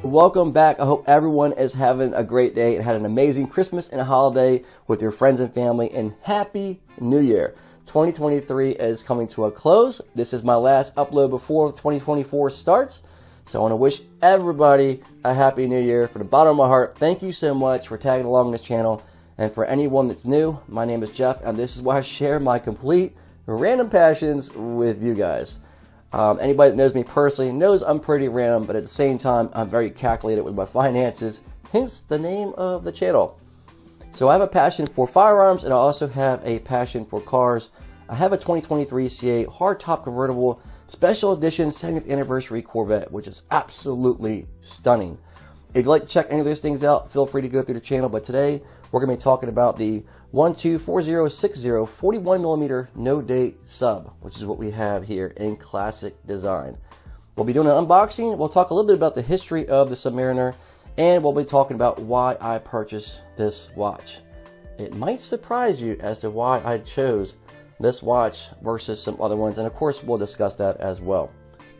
Welcome back. I hope everyone is having a great day and had an amazing Christmas and a holiday with your friends and family, and Happy New Year. 2023 is coming to a close. This is my last upload before 2024 starts. So I want to wish everybody a Happy New Year from the bottom of my heart. Thank you so much for tagging along this channel. And for anyone that's new, my name is Jeff, and this is where I share my complete random passions with you guys. Anybody that knows me personally knows I'm pretty random, but at the same time, I'm very calculated with my finances, hence the name of the channel. So I have a passion for firearms, and I also have a passion for cars. I have a 2023 CA hardtop convertible special edition 70th anniversary Corvette, which is absolutely stunning. If you'd like to check any of those things out, feel free to go through the channel. But today, we're going to be talking about the 124060 41mm no date sub, which is what we have here in classic design. We'll be doing an unboxing. We'll talk a little bit about the history of the Submariner, and we'll be talking about why I purchased this watch. It might surprise you as to why I chose this watch versus some other ones, and of course we'll discuss that as well.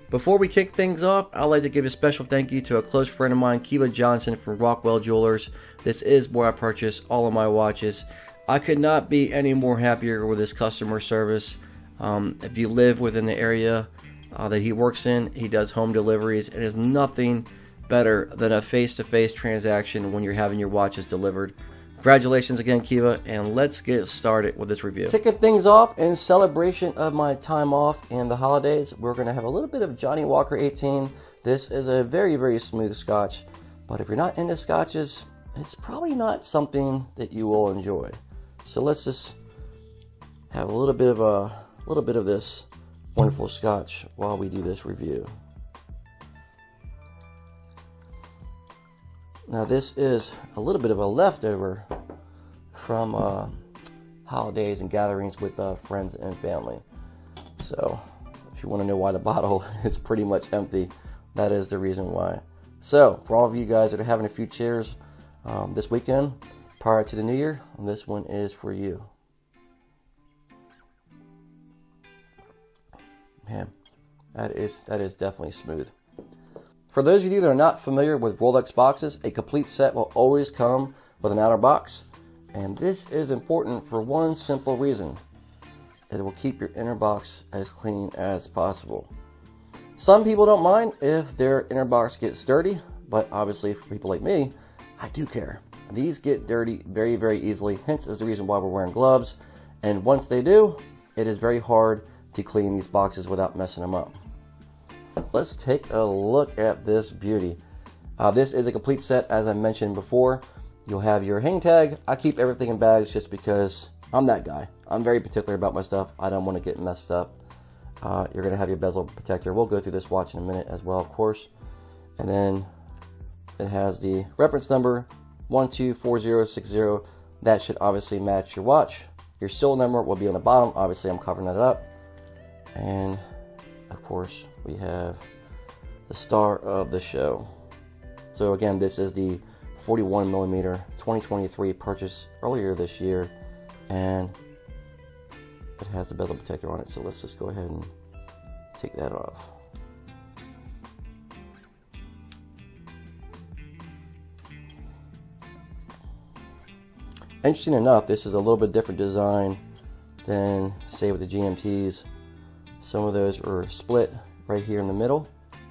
Before we kick things off, I'd like to give a special thank you to a close friend of mine, Kiva Johnson from Rockwell Jewelers. This is where I purchase all of my watches. I could not be any more happier with his customer service. If you live within the area that he works in, he does home deliveries, and there's nothing better than a face-to-face transaction when you're having your watches delivered. Congratulations again, Kiva, and let's get started with this review. Kicking things off in celebration of my time off and the holidays, we're going to have a little bit of Johnny Walker 18. This is a very, very smooth scotch, but if you're not into scotches, it's probably not something that you will enjoy. So let's just have a little bit of this wonderful scotch while we do this review. Now this is a little bit of a leftover from holidays and gatherings with friends and family. So if you want to know why the bottle is pretty much empty, that is the reason why. So for all of you guys that are having a few cheers this weekend prior to the new year, this one is for you. Man, that is definitely smooth. For those of you that are not familiar with Rolex boxes, a complete set will always come with an outer box. And this is important for one simple reason. It will keep your inner box as clean as possible. Some people don't mind if their inner box gets dirty, but obviously for people like me, I do care. These get dirty very, very easily, hence is the reason why we're wearing gloves. And once they do, it is very hard to clean these boxes without messing them up. Let's take a look at this beauty. This is a complete set, as I mentioned before. You'll have your hang tag. I keep everything in bags just because I'm that guy. I'm very particular about my stuff. I don't want to get messed up. You're going to have your bezel protector. We'll go through this watch in a minute as well, of course. And then it has the reference number 124060. That should obviously match your watch. Your serial number will be on the bottom. Obviously, I'm covering that up. And of course, we have the star of the show. So again, this is the 41mm 2023 purchase earlier this year, and it has the bezel protector on it. So let's just go ahead and take that off. Interesting enough, this is a little bit different design than, say, with the GMTs. Some of those are split right here in the middle,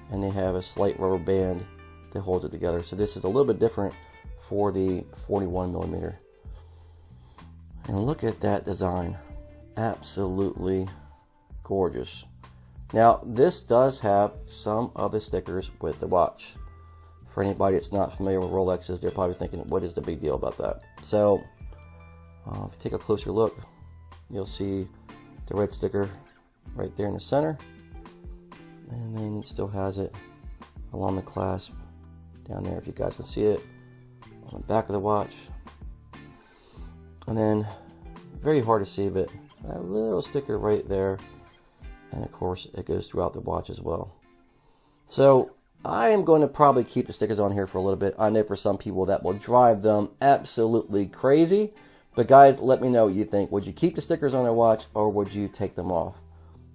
and they have a slight rubber band that holds it together. So this is a little bit different for the 41mm. And look at that design. Absolutely gorgeous. Now, this does have some of the stickers with the watch. For anybody that's not familiar with Rolexes, they're probably thinking, what is the big deal about that? So, if you take a closer look, you'll see the red sticker right there in the center, and then it still has it along the clasp down there, if you guys can see it, on the back of the watch. And then, very hard to see, but that little sticker right there, and of course it goes throughout the watch as well. So I am going to probably keep the stickers on here for a little bit. I know for some people that will drive them absolutely crazy, but guys, let me know what you think. Would you keep the stickers on your watch, or would you take them off?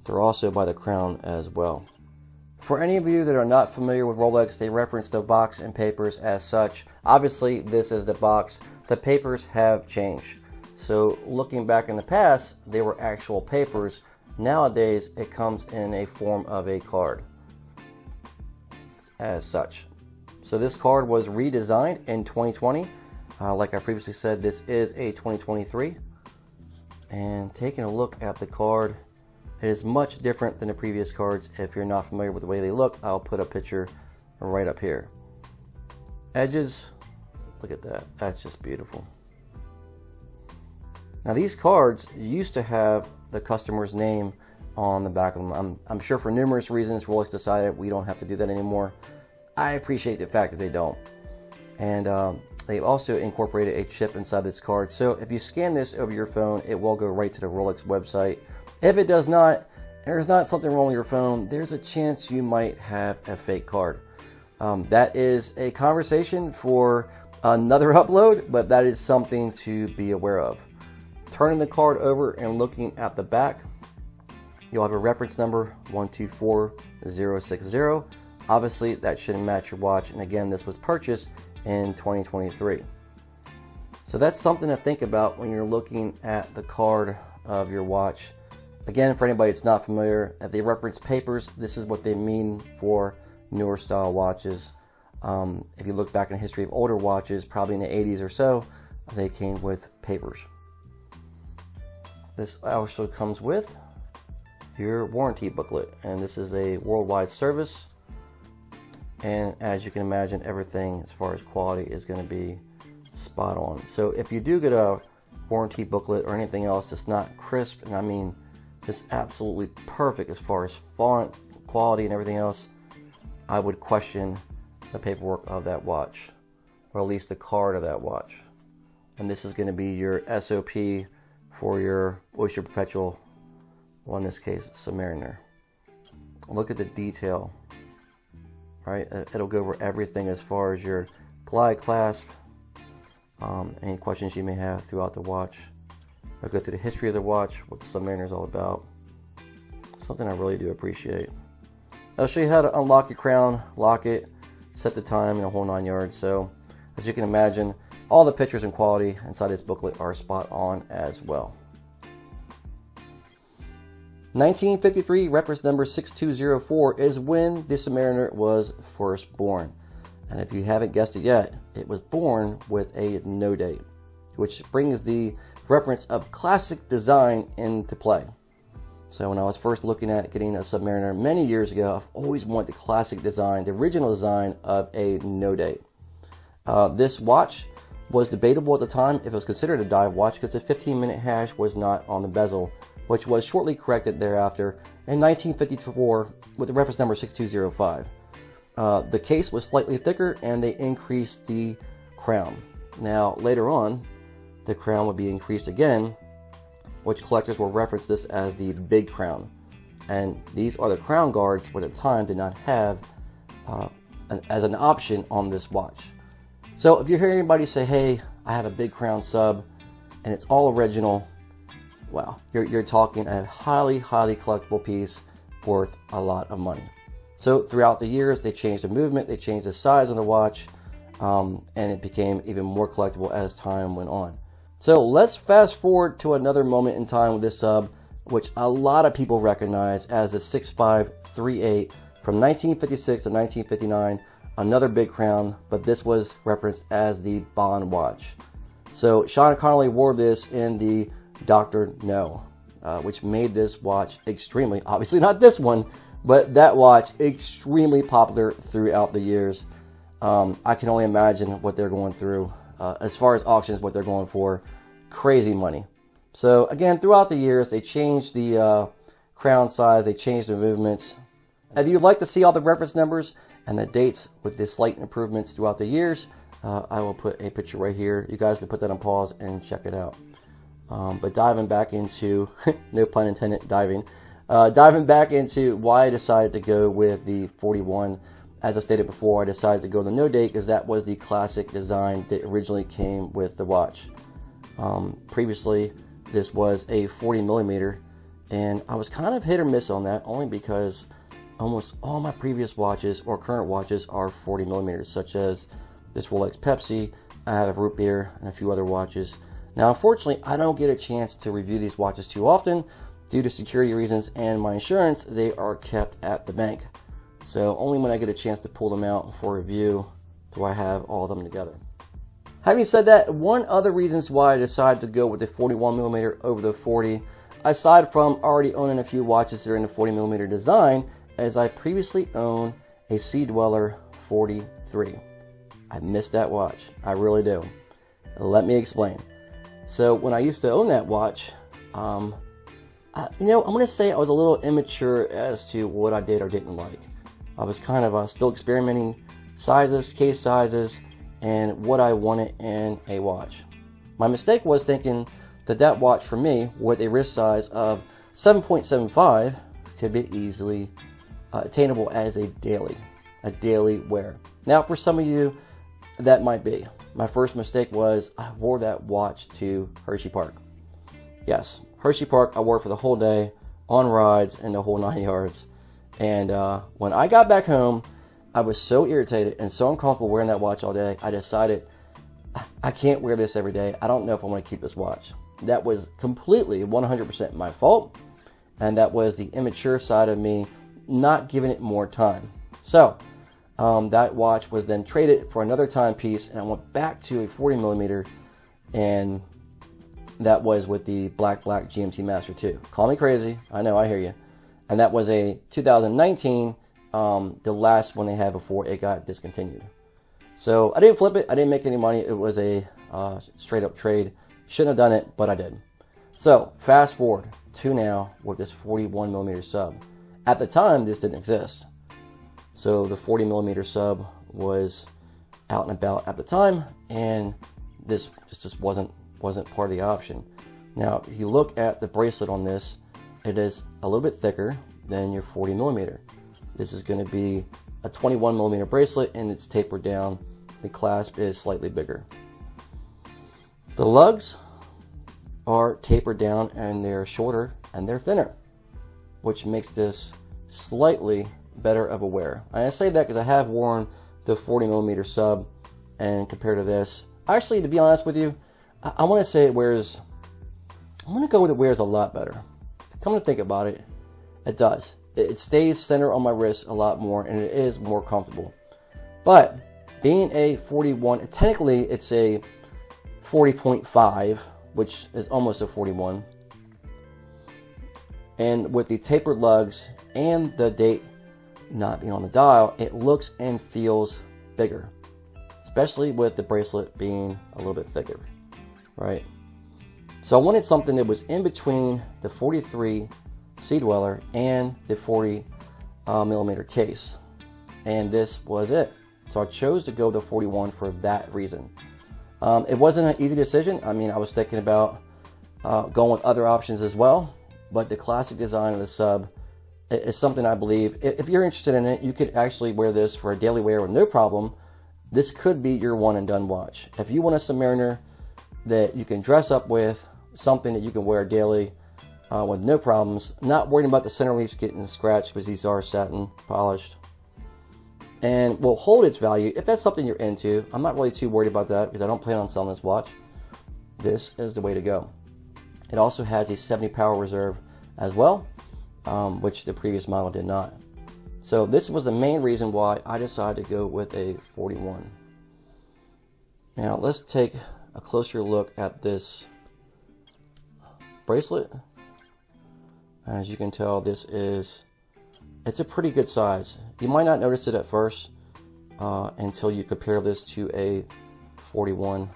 They're also by the crown as well. For any of you that are not familiar with Rolex, they reference the box and papers as such. Obviously, this is the box. The papers have changed. So looking back in the past, they were actual papers. Nowadays, it comes in a form of a card as such. So this card was redesigned in 2020. Like I previously said, this is a 2023. And taking a look at the card, it is much different than the previous cards. If you're not familiar with the way they look, I'll put a picture right up here. Edges, look at that. That's just beautiful. Now these cards used to have the customer's name on the back of them. I'm sure for numerous reasons Rolex decided we don't have to do that anymore. I appreciate the fact that they don't. And they've also incorporated a chip inside this card. So if you scan this over your phone, it will go right to the Rolex website. If it does not, there's not something wrong with your phone, there's a chance you might have a fake card. That is a conversation for another upload, but that is something to be aware of. Turning the card over and looking at the back, you'll have a reference number 124060. Obviously, that shouldn't match your watch. And again, this was purchased in 2023. So that's something to think about when you're looking at the card of your watch. Again, for anybody that's not familiar, if they reference papers, this is what they mean for newer style watches. If you look back in the history of older watches, probably in the 80s or so, they came with papers. This also comes with your warranty booklet, and this is a worldwide service. And as you can imagine, everything as far as quality is going to be spot on. So if you do get a warranty booklet or anything else that's not crisp, and I mean just absolutely perfect as far as font quality and everything else, I would question the paperwork of that watch, or at least the card of that watch. And this is going to be your SOP for your Oyster Perpetual, well in this case, Submariner. Look at the detail, right? It'll go over everything as far as your glide clasp, any questions you may have throughout the watch. I'll go through the history of the watch, what the Submariner is all about. Something I really do appreciate. I'll show you how to unlock your crown, lock it, set the time, and a whole 9 yards. So, as you can imagine, all the pictures and quality inside this booklet are spot on as well. 1953, reference number 6204, is when the Submariner was first born. And if you haven't guessed it yet, it was born with a no date, which brings the reference of classic design into play. So when I was first looking at getting a Submariner many years ago, I've always wanted the classic design, the original design of a no date. This watch was debatable at the time if it was considered a dive watch because the 15-minute hash was not on the bezel, which was shortly corrected thereafter in 1954 with the reference number 6205. The case was slightly thicker and they increased the crown. Now later on, the crown would be increased again, which collectors will reference this as the big crown. And these are the crown guards which at the time did not have as an option on this watch. So if you hear anybody say, hey, I have a big crown sub and it's all original, well, you're talking a highly, highly collectible piece worth a lot of money. So throughout the years, they changed the movement, they changed the size of the watch, and it became even more collectible as time went on. So let's fast forward to another moment in time with this sub, which a lot of people recognize as the 6538 from 1956 to 1959, another big crown, but this was referenced as the Bond watch. So Sean Connery wore this in the Dr. No, which made this watch extremely, obviously not this one, but that watch extremely popular throughout the years. I can only imagine what they're going through. As far as auctions, what they're going for, crazy money. So again, throughout the years, they changed the crown size, they changed the movements. If you'd like to see all the reference numbers and the dates with the slight improvements throughout the years, I will put a picture right here. You guys can put that on pause and check it out. But diving back into, no pun intended, diving back into why I decided to go with the 41. As I stated before, I decided to go the no date because that was the classic design that originally came with the watch. Previously, this was a 40 millimeter, and I was kind of hit or miss on that, only because almost all my previous watches or current watches are 40 millimeters, such as this Rolex Pepsi. I have a root beer and a few other watches. Now, unfortunately, I don't get a chance to review these watches too often due to security reasons and my insurance. They are kept at the bank. So only when I get a chance to pull them out for review do I have all of them together. Having said that, one other reasons why I decided to go with the 41 millimeter over the 40, aside from already owning a few watches that are in the 40 millimeter design, as I previously owned a Sea Dweller 43. I miss that watch. I really do. Let me explain. So when I used to own that watch, I'm going to say I was a little immature as to what I did or didn't like. I was kind of still experimenting sizes, case sizes, and what I wanted in a watch. My mistake was thinking that that watch for me, with a wrist size of 7.75, could be easily attainable as a daily wear. Now, for some of you, that might be. My first mistake was I wore that watch to Hershey Park. Yes, Hershey Park, I wore it for the whole day, on rides, and the whole 9 yards. And when I got back home, I was so irritated and so uncomfortable wearing that watch all day, I decided I can't wear this every day. I don't know if I want to keep this watch. That was completely 100% my fault, and that was the immature side of me not giving it more time. So that watch was then traded for another timepiece, and I went back to a 40 millimeter, and that was with the Black GMT Master 2. Call me crazy, I know, I hear you. And that was a 2019, the last one they had before it got discontinued. So I didn't flip it, I didn't make any money. It was a straight up trade. Shouldn't have done it, but I did. So fast forward to now with this 41 millimeter sub. At the time, this didn't exist. So the 40 millimeter sub was out and about at the time, and this just wasn't part of the option. Now, if you look at the bracelet on this, it is a little bit thicker than your 40 millimeter. This is going to be a 21 millimeter bracelet, and it's tapered down. The clasp is slightly bigger. The lugs are tapered down, and they're shorter and they're thinner, which makes this slightly better of a wear. And I say that because I have worn the 40 millimeter sub, and compared to this, actually, to be honest with you, I want to say it wears, I'm going to go with it wears a lot better. Come to think about it, it does. It stays center on my wrist a lot more, and it is more comfortable. But being a 41, technically it's a 40.5, which is almost a 41. And with the tapered lugs and the date not being on the dial, it looks and feels bigger, especially with the bracelet being a little bit thicker, right? So I wanted something that was in between the 43 Sea Dweller and the 40 millimeter case, and this was it. So I chose to go to 41 for that reason. It wasn't an easy decision. I mean, I was thinking about going with other options as well, but the classic design of the sub is something I believe, if you're interested in it, you could actually wear this for a daily wear with no problem. This could be your one and done watch. If you want a Submariner that you can dress up with, something that you can wear daily with no problems, not worrying about the center leaves getting scratched because these are satin polished, and will hold its value. If that's something you're into, I'm not really too worried about that because I don't plan on selling this watch. This is the way to go. It also has a 70 power reserve as well, which the previous model did not. So this was the main reason why I decided to go with a 41. Now let's take a closer look at this bracelet. As you can tell, it's a pretty good size. You might not notice it at first until you compare this to a 41,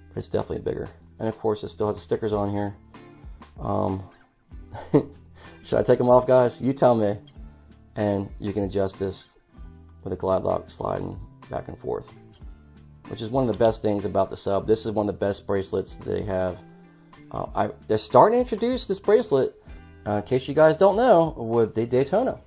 but it's definitely bigger. And of course, it still has the stickers on here. Should I take them off, guys? You tell me. And you can adjust this with a Glidelock sliding back and forth, which is one of the best things about the sub. This is one of the best bracelets they have. They're starting to introduce this bracelet, in case you guys don't know, with the Daytona.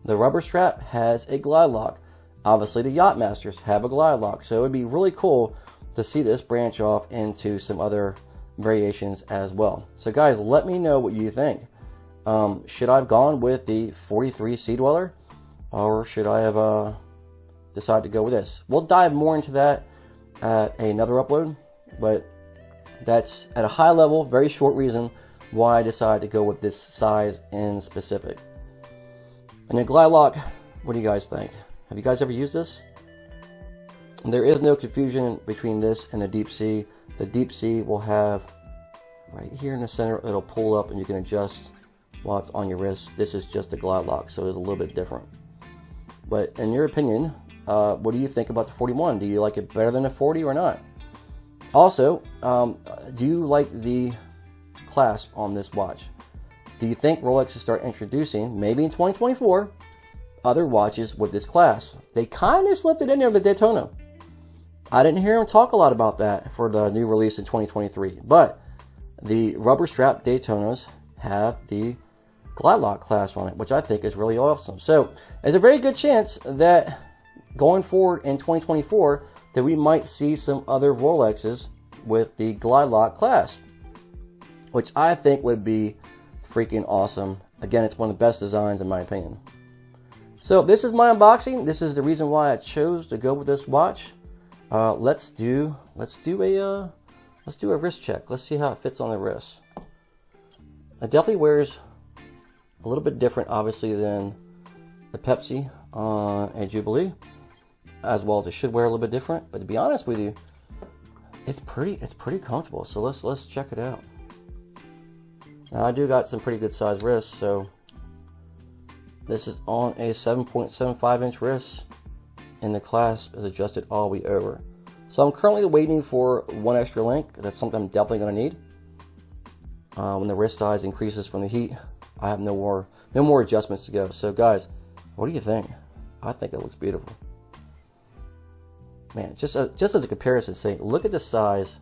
The rubber strap has a Glidelock. Obviously, the Yachtmasters have a Glidelock, so it would be really cool to see this branch off into some other variations as well. So guys, let me know what you think. Should I have gone with the 43 Sea Dweller, or should I have decided to go with this? We'll dive more into that at another upload, but that's at a high level, very short reason why I decided to go with this size in specific. And the Glidelock, what do you guys think? Have you guys ever used this? There is no confusion between this and the Deep Sea. The Deep Sea will have right here in the center, it'll pull up and you can adjust while it's on your wrist. This is just a Glidelock, so it's a little bit different. But in your opinion, what do you think about the 41? Do you like it better than the 40 or not? Also, do you like the clasp on this watch? Do you think Rolex will start introducing, maybe in 2024, other watches with this clasp? They kind of slipped it in there with the Daytona. I didn't hear them talk a lot about that for the new release in 2023, but the rubber strap Daytonas have the Glidelock clasp on it, which I think is really awesome. So there's a very good chance that going forward in 2024 that we might see some other Rolexes with the Glidelock clasp, which I think would be freaking awesome. Again, it's one of the best designs in my opinion. So this is my unboxing. This is the reason why I chose to go with this watch. Let's do a wrist check. Let's see how it fits on the wrist. It definitely wears a little bit different, obviously, than the Pepsi and Jubilee, as well as it should wear a little bit different. But to be honest with you, it's pretty comfortable. So let's check it out. Now I do got some pretty good sized wrists, so this is on a 7.75 inch wrist, and the clasp is adjusted all the way over. So I'm currently waiting for one extra link. That's something I'm definitely going to need. When the wrist size increases from the heat, I have no more adjustments to go. So guys, what do you think? I think it looks beautiful. Man, just as a comparison, say, look at the size.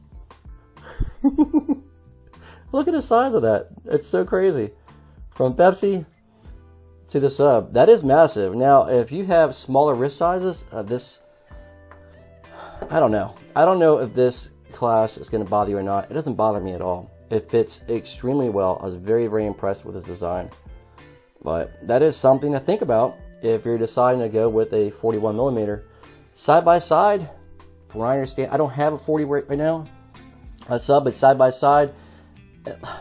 Look at the size of that. It's so crazy. From Pepsi to the Sub, that is massive. Now, if you have smaller wrist sizes, I don't know. I don't know if this clasp is going to bother you or not. It doesn't bother me at all. It fits extremely well. I was very, very impressed with this design. But that is something to think about if you're deciding to go with a 41 millimeter. Side by side, from what I understand, I don't have a 40 right now, a Sub, but side by side,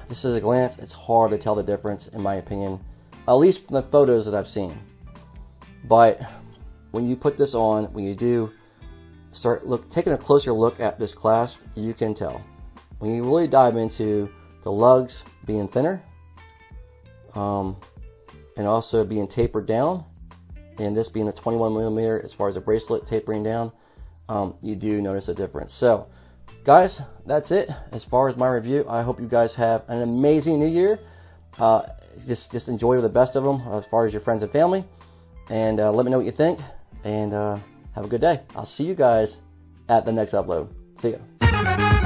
just as a glance, it's hard to tell the difference, in my opinion, at least from the photos that I've seen. But when you put this on, when you do start taking a closer look at this clasp, you can tell. When you really dive into the lugs being thinner, and also being tapered down, and this being a 21 millimeter as far as the bracelet tapering down, you do notice a difference. So guys, that's it as far as my review. I hope you guys have an amazing new year. Just enjoy the best of them as far as your friends and family, and let me know what you think, and have a good day. I'll see you guys at the next upload. See ya.